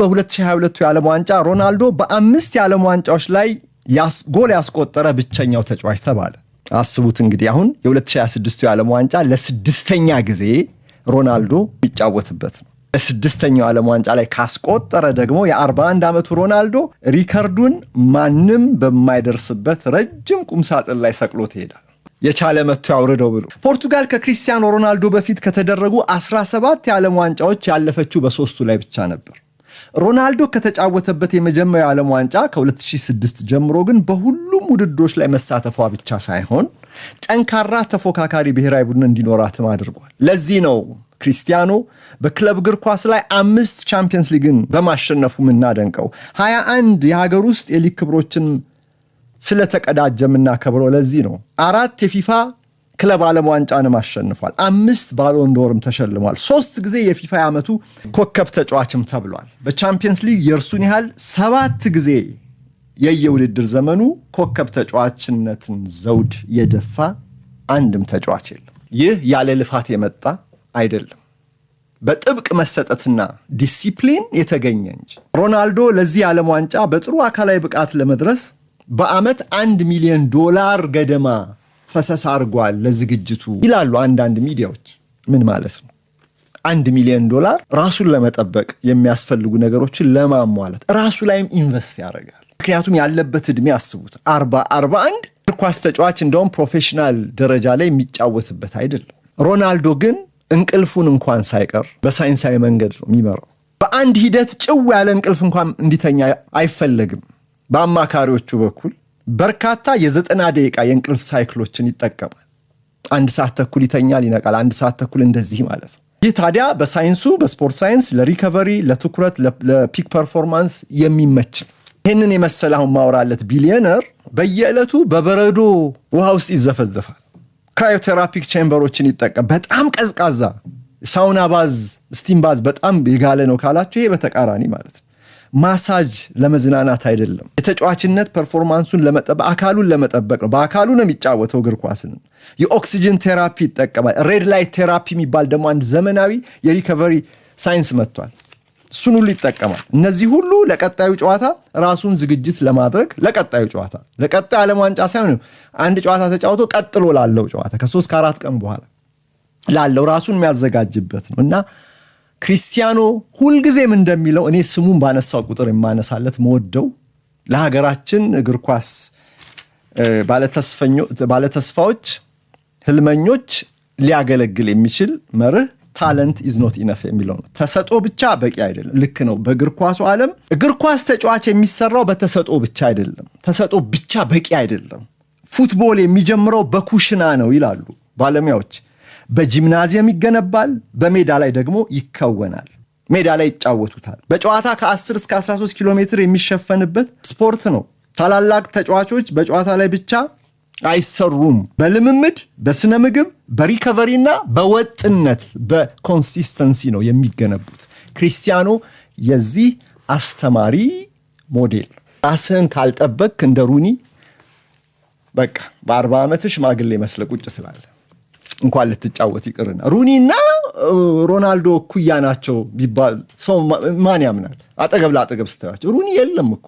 በ2022 የዓለም ዋንጫ ሮናልዶ በ5 የዓለም ዋንጫዎች ላይ ጎል ያስቆጠረ ብቸኛው ተጫዋች ተባለ። አስቡት እንግዲህ አሁን የ2026 የዓለም ዋንጫ ለስድስተኛ ጊዜ ሮናልዶ ይጫወትበት ነው። ለስድስተኛው የዓለም ዋንጫ ላይ ካስቆጠረ ደግሞ የ41 ዓመቱ ሮናልዶ ሪከርዱን ማንም በማይደርስበት ረጅም ቁምሳጥን ላይ ሰቅሎት ይሄዳል። የቻለ መጥቶ ያውርደው ብሎ። ፖርቱጋል ከክሪስቲያኖ ሮናልዶ በፊት ከተደረጉ 17 የዓለም ዋንጫዎች ያለፈችው በ3ቱ ላይ ብቻ ነበር። ሮናልዶ ከተጫወተበት የመጀመሪያው የዓለም ዋንጫ ከ2006 ጀምሮ ግን በሁሉም ውድድሮች ላይ መሳተፏ ብቻ ሳይሆን ጠንካራ ተፎካካሪ ብሔራዊ ቡድን እንዲኖራትም አድርጓል። ለዚህ ነው ክሪስቲያኖ በክለብ እግር ኳስ ላይ 5 ቻምፒየንስ ሊግን በማሸነፉ የምናደንቀው። 21 የሀገር ውስጥ የሊግ ክብሮችን ስለተቀዳጀ የምናከብረው ለዚህ ነው። 4 የፊፋ ክለብ ዓለም ዋንጫንም አሸንፏል። 5 ባሎን ዶርም ተሸልሟል። 3 ጊዜ የፊፋ ዓመቱ ኮከብ ተጫዋችም ተብሏል። በቻምፒየንስ ሊግ የእርሱን ያህል 7 ጊዜ የየውድድር ዘመኑ ኮከብ ተጫዋችነትን ዘውድ የደፋ አንድም ተጫዋች የለም። ይህ ያለ ልፋት የመጣ አይደለም፣ በጥብቅ መሰጠትና ዲሲፕሊን የተገኘ እንጂ። ሮናልዶ ለዚህ የዓለም ዋንጫ በጥሩ አካላዊ ብቃት ለመድረስ በአመት $1 ሚሊዮን ገደማ ፈሰስ አድርጓል ለዝግጅቱ ይላሉ አንዳንድ ሚዲያዎች። ምን ማለት ነው? $1 ሚሊዮን ራሱን ለመጠበቅ የሚያስፈልጉ ነገሮችን ለማሟላት ራሱ ላይም ኢንቨስት ያደርጋል። ምክንያቱም ያለበት ዕድሜ አስቡት 41 እግር ኳስ ተጫዋች እንደውም ፕሮፌሽናል ደረጃ ላይ የሚጫወትበት አይደለም። ሮናልዶ ግን እንቅልፉን እንኳን ሳይቀር በሳይንሳዊ መንገድ ነው የሚመራው። በአንድ ሂደት ጭው ያለ እንቅልፍ እንኳን እንዲተኛ አይፈለግም። በአማካሪዎቹ በኩል በርካታ የ90 ደቂቃ የእንቅልፍ ሳይክሎችን ይጠቀማል። 1 ሰዓት ተኩል ይተኛል፣ ይነቃል። 1 ሰዓት ተኩል እንደዚህ ማለት ነው። ይህ ታዲያ በሳይንሱ በስፖርት ሳይንስ ለሪከቨሪ፣ ለትኩረት፣ ለፒክ ፐርፎርማንስ የሚመች። ይህንን የመሰለ አሁን ማውራለት ቢሊዮነር በየዕለቱ በበረዶ ውሃ ውስጥ ይዘፈዘፋል። ክራዮቴራፒክ ቼምበሮችን ይጠቀም። በጣም ቀዝቃዛ ሳውና ባዝ፣ ስቲም ባዝ በጣም የጋለ ነው ካላችሁ ይሄ በተቃራኒ ማለት ነው። ማሳጅ ለመዝናናት አይደለም፣ የተጫዋችነት ፐርፎርማንሱን ለመጠበቅ አካሉን ለመጠበቅ ነው። በአካሉ ነው የሚጫወተው እግር ኳስን። የኦክሲጅን ቴራፒ ይጠቀማል። ሬድ ላይት ቴራፒ የሚባል ደግሞ አንድ ዘመናዊ የሪከቨሪ ሳይንስ መጥቷል። እሱን ሁሉ ይጠቀማል። እነዚህ ሁሉ ለቀጣዩ ጨዋታ ራሱን ዝግጅት ለማድረግ ለቀጣዩ ጨዋታ ለቀጣዩ ዓለም ዋንጫ ሳይሆን አንድ ጨዋታ ተጫውቶ ቀጥሎ ላለው ጨዋታ ከ3 ከ4 ቀን በኋላ ላለው ራሱን የሚያዘጋጅበት ነው እና ክሪስቲያኖ ሁልጊዜም እንደሚለው እኔ ስሙን ባነሳው ቁጥር የማነሳለት መወደው ለሀገራችን እግር ኳስ ባለተስፋዎች ህልመኞች ሊያገለግል የሚችል መርህ ታለንት ኢዝ ኖት ኢነፍ የሚለው ነው። ተሰጦ ብቻ በቂ አይደለም። ልክ ነው። በእግር ኳሱ ዓለም እግር ኳስ ተጫዋች የሚሰራው በተሰጦ ብቻ አይደለም። ተሰጦ ብቻ በቂ አይደለም። ፉትቦል የሚጀምረው በኩሽና ነው ይላሉ ባለሙያዎች። በጂምናዚየም ይገነባል፣ በሜዳ ላይ ደግሞ ይከወናል። ሜዳ ላይ ይጫወቱታል። በጨዋታ ከ10 እስከ 13 ኪሎ ሜትር የሚሸፈንበት ስፖርት ነው። ታላላቅ ተጫዋቾች በጨዋታ ላይ ብቻ አይሰሩም። በልምምድ፣ በስነ ምግብ፣ በሪከቨሪና በወጥነት በኮንሲስተንሲ ነው የሚገነቡት። ክሪስቲያኖ የዚህ አስተማሪ ሞዴል። ራስህን ካልጠበቅ እንደ ሩኒ በቃ በ40 ዓመት ሽማግሌ መስለ ቁጭ ስላለ እንኳን ልትጫወት ይቅርና ሩኒና ሮናልዶ እኩያ ናቸው ቢባል ሰው ማን ያምናል? አጠገብ ለአጠገብ ስታያቸው ሩኒ የለም እኮ